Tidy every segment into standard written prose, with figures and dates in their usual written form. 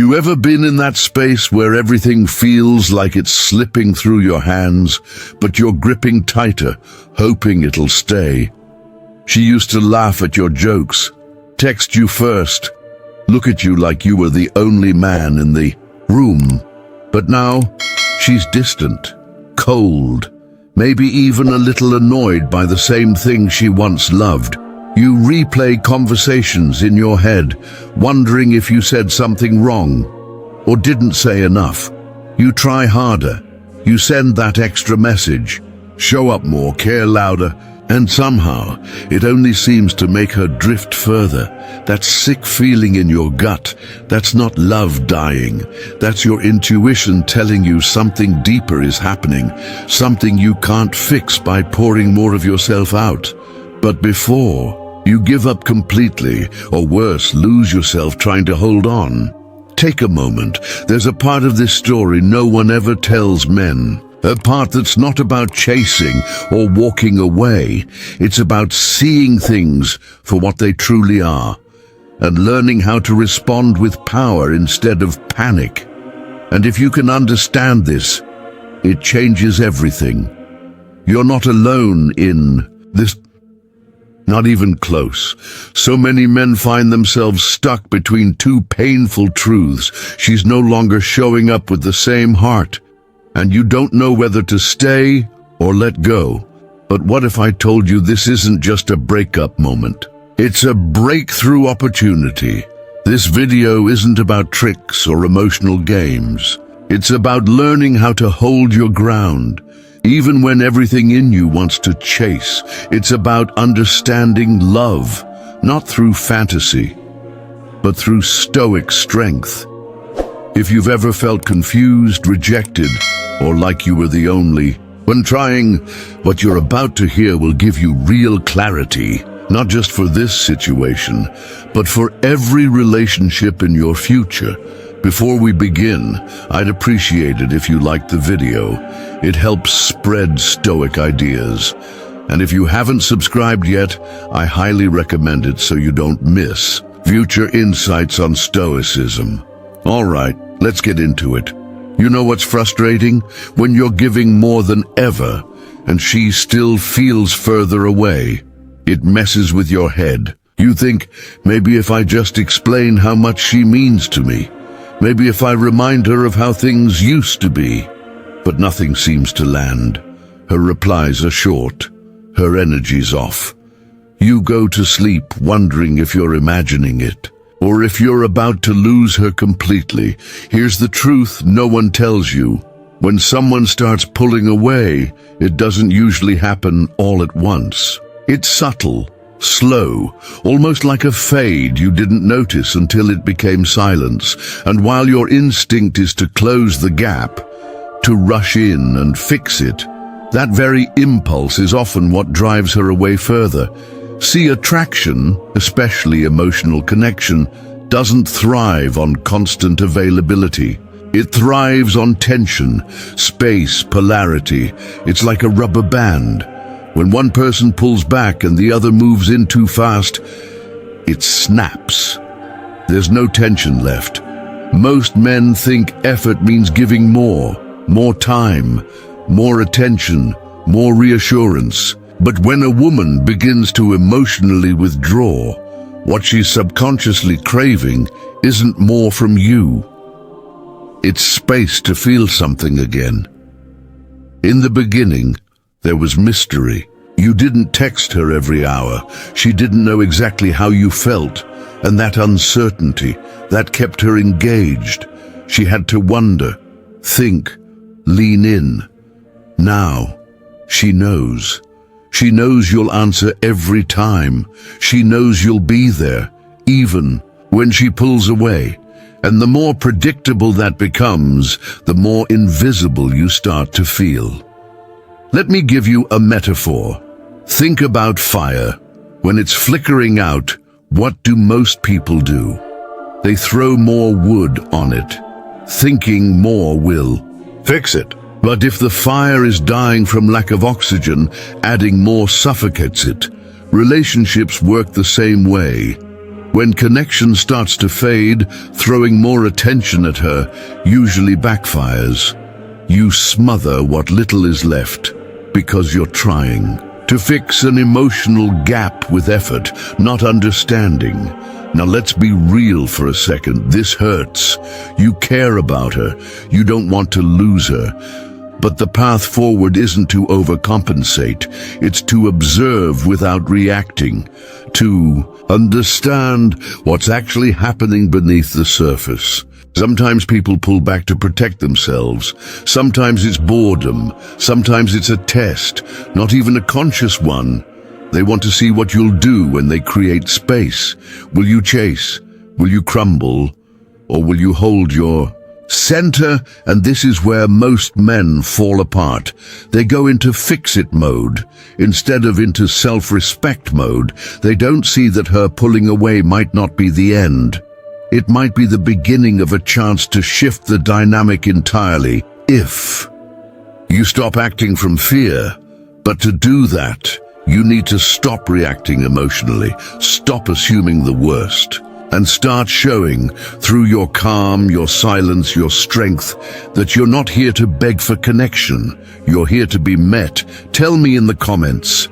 you ever been in that space where everything feels like it's slipping through your hands, but you're gripping tighter, hoping it'll stay? She used to laugh at your jokes, text you first, look at you like you were the only man in the room. But now, she's distant, cold, maybe even a little annoyed by the same thing she once loved. You replay conversations in your head, wondering if you said something wrong or didn't say enough. You try harder. You send that extra message, show up more, care louder, and somehow it only seems to make her drift further. That sick feeling in your gut, that's not love dying. That's your intuition telling you something deeper is happening, something you can't fix by pouring more of yourself out. But before you give up completely, or worse, lose yourself trying to hold on, take a moment. There's a part of this story no one ever tells men. A part that's not about chasing or walking away. It's about seeing things for what they truly are and learning how to respond with power instead of panic. And if you can understand this, it changes everything. You're not alone in this. Not even close. So many men find themselves stuck between two painful truths. She's no longer showing up with the same heart, and you don't know whether to stay or let go. But what if I told you this isn't just a breakup moment? It's a breakthrough opportunity. This video isn't about tricks or emotional games. It's about learning how to hold your ground, even when everything in you wants to chase. It's about understanding love, not through fantasy, but through Stoic strength. If you've ever felt confused, rejected, or like you were the only when trying, what you're about to hear will give you real clarity, not just for this situation, but for every relationship in your future. Before we begin, I'd appreciate it if you liked the video. It helps spread Stoic ideas. And if you haven't subscribed yet, I highly recommend it so you don't miss future insights on Stoicism. All right, let's get into it. You know what's frustrating? When you're giving more than ever, and she still feels further away. It messes with your head. You think, maybe if I just explain how much she means to me, maybe if I remind her of how things used to be. But nothing seems to land. Her replies are short. Her energy's off. You go to sleep wondering if you're imagining it, or if you're about to lose her completely. Here's the truth no one tells you. When someone starts pulling away, it doesn't usually happen all at once. It's subtle, slow, almost like a fade you didn't notice until it became silence. And while your instinct is to close the gap, to rush in and fix it, that very impulse is often what drives her away further. See, attraction, especially emotional connection, doesn't thrive on constant availability. It thrives on tension, space, polarity. It's like a rubber band. When one person pulls back and the other moves in too fast, it snaps. There's no tension left. Most men think effort means giving more time, more attention, more reassurance. But when a woman begins to emotionally withdraw, what she's subconsciously craving isn't more from you. It's space to feel something again. In the beginning, there was mystery. You didn't text her every hour. She didn't know exactly how you felt, and that uncertainty, that kept her engaged. She had to wonder, think, lean in. Now, she knows. She knows you'll answer every time. She knows you'll be there, even when she pulls away. And the more predictable that becomes, the more invisible you start to feel. Let me give you a metaphor. Think about fire. When it's flickering out, what do most people do? They throw more wood on it, thinking more will fix it. But if the fire is dying from lack of oxygen, adding more suffocates it. Relationships work the same way. When connection starts to fade, throwing more attention at her usually backfires. You smother what little is left because you're trying to fix an emotional gap with effort, not understanding. Now let's be real for a second. This hurts. You care about her. You don't want to lose her. But the path forward isn't to overcompensate. It's to observe without reacting, to understand what's actually happening beneath the surface. Sometimes people pull back to protect themselves. Sometimes it's boredom. Sometimes it's a test, not even a conscious one. They want to see what you'll do when they create space. Will you chase? Will you crumble? Or will you hold your center? And this is where most men fall apart. They go into fix-it mode instead of into self-respect mode. They don't see that her pulling away might not be the end. It might be the beginning of a chance to shift the dynamic entirely, if you stop acting from fear. But to do that, you need to stop reacting emotionally, stop assuming the worst, and start showing through your calm, your silence, your strength, that you're not here to beg for connection. You're here to be met. Tell me in the comments,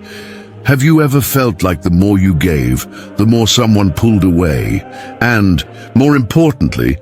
have you ever felt like the more you gave, the more someone pulled away? And, more importantly,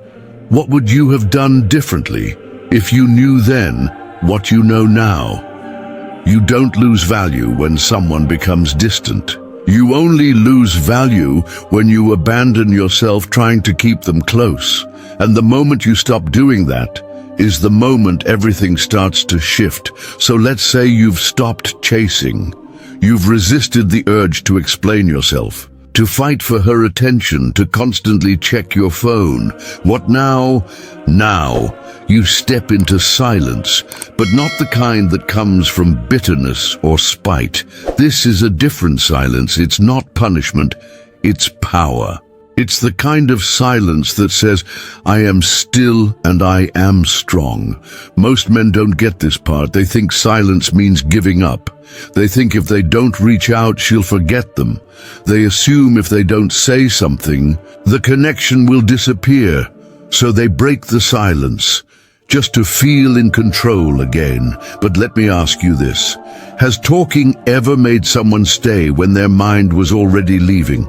what would you have done differently if you knew then what you know now? You don't lose value when someone becomes distant. You only lose value when you abandon yourself trying to keep them close. And the moment you stop doing that is the moment everything starts to shift. So let's say you've stopped chasing. You've resisted the urge to explain yourself, to fight for her attention, to constantly check your phone. What now? Now, you step into silence, but not the kind that comes from bitterness or spite. This is a different silence. It's not punishment, it's power. It's the kind of silence that says, I am still and I am strong. Most men don't get this part. They think silence means giving up. They think if they don't reach out, she'll forget them. They assume if they don't say something, the connection will disappear. So they break the silence, just to feel in control again. But let me ask you this. Has talking ever made someone stay when their mind was already leaving?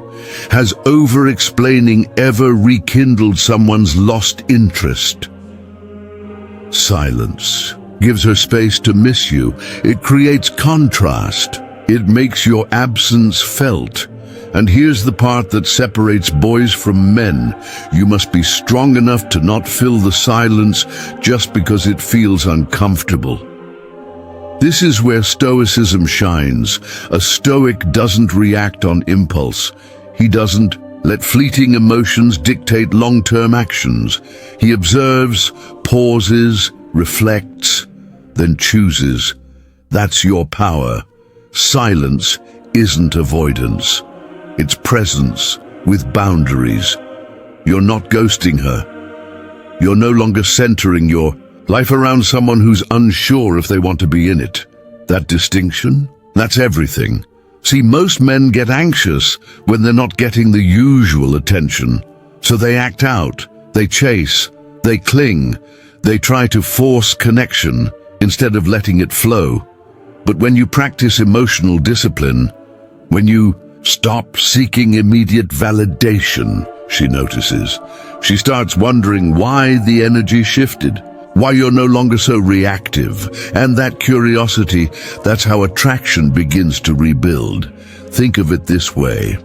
Has over-explaining ever rekindled someone's lost interest? Silence gives her space to miss you. It creates contrast. It makes your absence felt. And here's the part that separates boys from men. You must be strong enough to not fill the silence just because it feels uncomfortable. This is where Stoicism shines. A Stoic doesn't react on impulse. He doesn't let fleeting emotions dictate long-term actions. He observes, pauses, reflects, then chooses. That's your power. Silence isn't avoidance. It's presence with boundaries. You're not ghosting her. You're no longer centering your life around someone who's unsure if they want to be in it. That distinction, that's everything. See, most men get anxious when they're not getting the usual attention. So they act out, they chase, they cling, they try to force connection instead of letting it flow. But when you practice emotional discipline, when you stop seeking immediate validation, she notices. She starts wondering why the energy shifted, why you're no longer so reactive. And that curiosity, that's how attraction begins to rebuild. Think of it this way.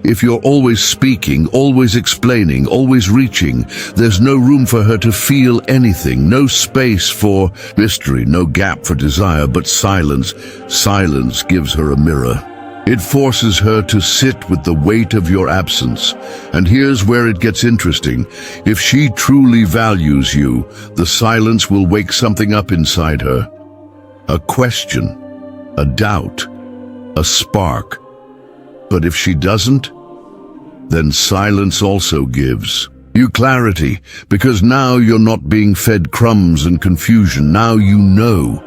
If you're always speaking, always explaining, always reaching, there's no room for her to feel anything, no space for mystery, no gap for desire, but silence. Silence gives her a mirror. It forces her to sit with the weight of your absence. And here's where it gets interesting. If she truly values you, the silence will wake something up inside her. A question, a doubt, a spark. But if she doesn't, then silence also gives you clarity, because now you're not being fed crumbs and confusion. Now you know.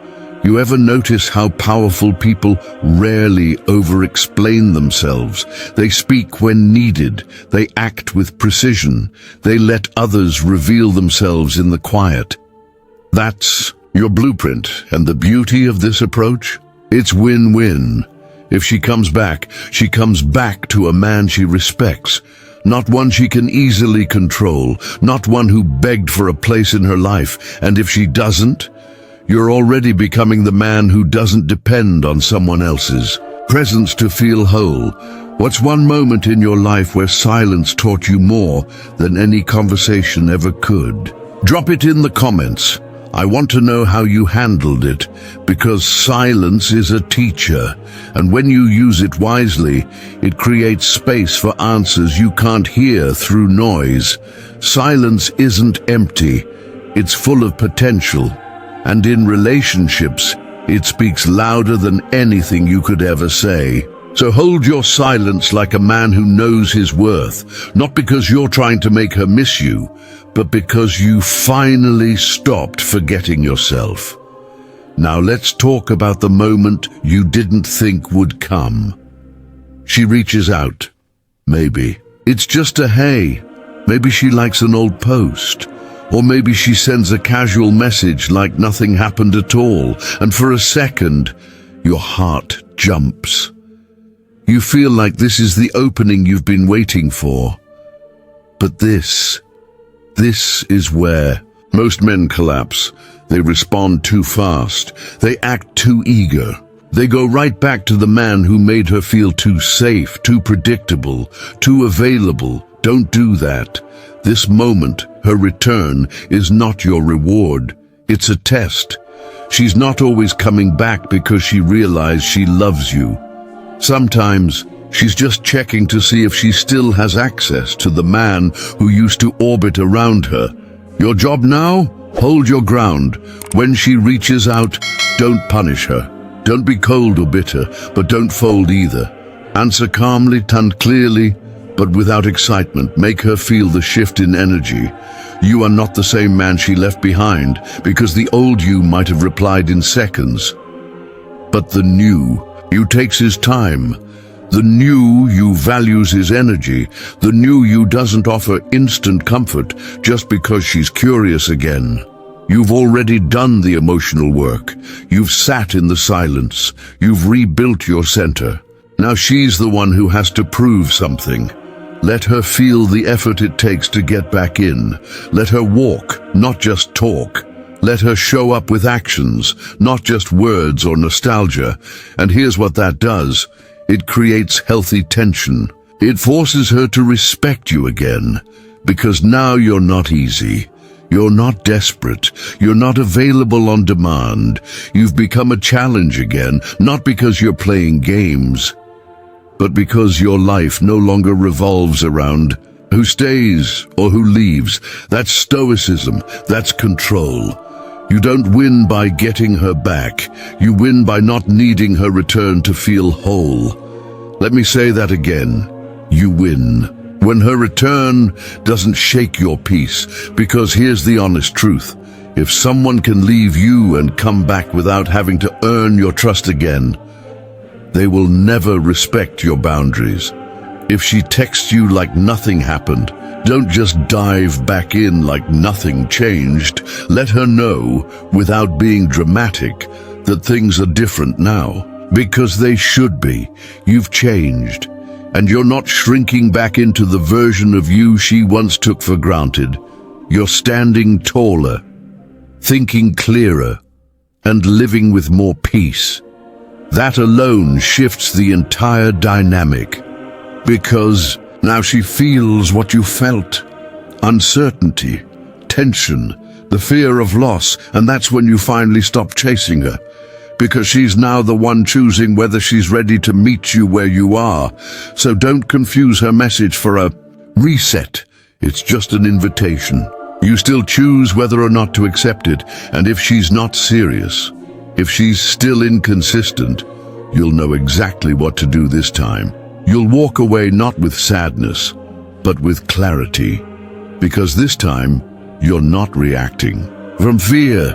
You ever notice how powerful people rarely over-explain themselves? They speak when needed. They act with precision. They let others reveal themselves in the quiet. That's your blueprint, and the beauty of this approach? It's win-win. If she comes back to a man she respects, not one she can easily control, not one who begged for a place in her life. And if she doesn't, you're already becoming the man who doesn't depend on someone else's presence to feel whole. What's one moment in your life where silence taught you more than any conversation ever could? Drop it in the comments. I want to know how you handled it, because silence is a teacher, and when you use it wisely, it creates space for answers you can't hear through noise. Silence isn't empty, it's full of potential, and in relationships, it speaks louder than anything you could ever say. So hold your silence like a man who knows his worth, not because you're trying to make her miss you, but because you finally stopped forgetting yourself. Now let's talk about the moment you didn't think would come. She reaches out. Maybe it's just a hey. Maybe she likes an old post. Or maybe she sends a casual message like nothing happened at all, and for a second, your heart jumps. You feel like this is the opening you've been waiting for. But this is where most men collapse. They respond too fast. They act too eager. They go right back to the man who made her feel too safe, too predictable, too available. Don't do that. This moment, her return, is not your reward. It's a test. She's not always coming back because she realized she loves you. Sometimes, she's just checking to see if she still has access to the man who used to orbit around her. Your job now? Hold your ground. When she reaches out, don't punish her. Don't be cold or bitter, but don't fold either. Answer calmly and clearly, but without excitement. Make her feel the shift in energy. You are not the same man she left behind, because the old you might have replied in seconds. But the new you takes his time. The new you values his energy. The new you doesn't offer instant comfort just because she's curious again. You've already done the emotional work. You've sat in the silence. You've rebuilt your center. Now she's the one who has to prove something. Let her feel the effort it takes to get back in. Let her walk, not just talk. Let her show up with actions, not just words or nostalgia. And here's what that does. It creates healthy tension. It forces her to respect you again, because now you're not easy. You're not desperate. You're not available on demand. You've become a challenge again, not because you're playing games, but because your life no longer revolves around who stays or who leaves. That's Stoicism. That's control. You don't win by getting her back. You win by not needing her return to feel whole. Let me say that again. You win when her return doesn't shake your peace, because here's the honest truth. If someone can leave you and come back without having to earn your trust again, they will never respect your boundaries. If she texts you like nothing happened, don't just dive back in like nothing changed. Let her know, without being dramatic, that things are different now. Because they should be. You've changed. And you're not shrinking back into the version of you she once took for granted. You're standing taller, thinking clearer, and living with more peace. That alone shifts the entire dynamic. Because now she feels what you felt. Uncertainty, tension, the fear of loss, and that's when you finally stop chasing her. Because she's now the one choosing whether she's ready to meet you where you are. So don't confuse her message for a reset. It's just an invitation. You still choose whether or not to accept it, and if she's not serious, if she's still inconsistent, you'll know exactly what to do this time. You'll walk away not with sadness, but with clarity. Because this time, you're not reacting from fear.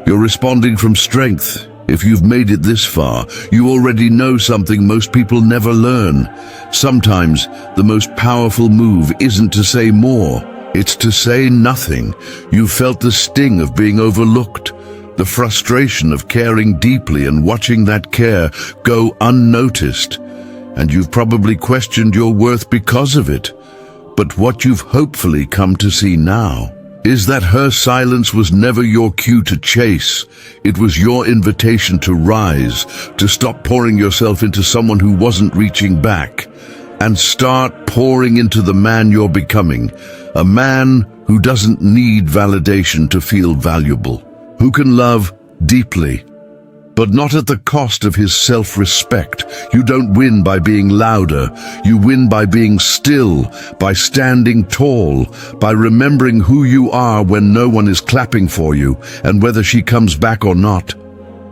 You're responding from strength. If you've made it this far, you already know something most people never learn. Sometimes the most powerful move isn't to say more, it's to say nothing. You felt the sting of being overlooked, the frustration of caring deeply and watching that care go unnoticed. And you've probably questioned your worth because of it. But what you've hopefully come to see now is that her silence was never your cue to chase. It was your invitation to rise, to stop pouring yourself into someone who wasn't reaching back, and start pouring into the man you're becoming, a man who doesn't need validation to feel valuable, who can love deeply, but not at the cost of his self-respect. You don't win by being louder. You win by being still, by standing tall, by remembering who you are when no one is clapping for you, and whether she comes back or not.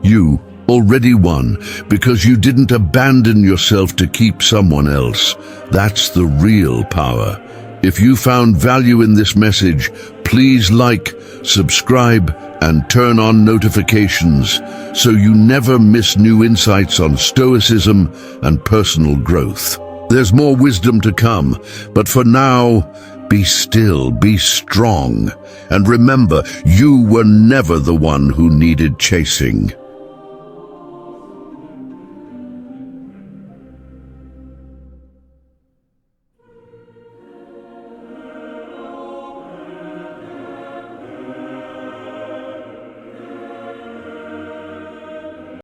You already won because you didn't abandon yourself to keep someone else. That's the real power. If you found value in this message, please like, subscribe, and turn on notifications so you never miss new insights on Stoicism and personal growth. There's more wisdom to come, but for now, be still, be strong, and remember, you were never the one who needed chasing.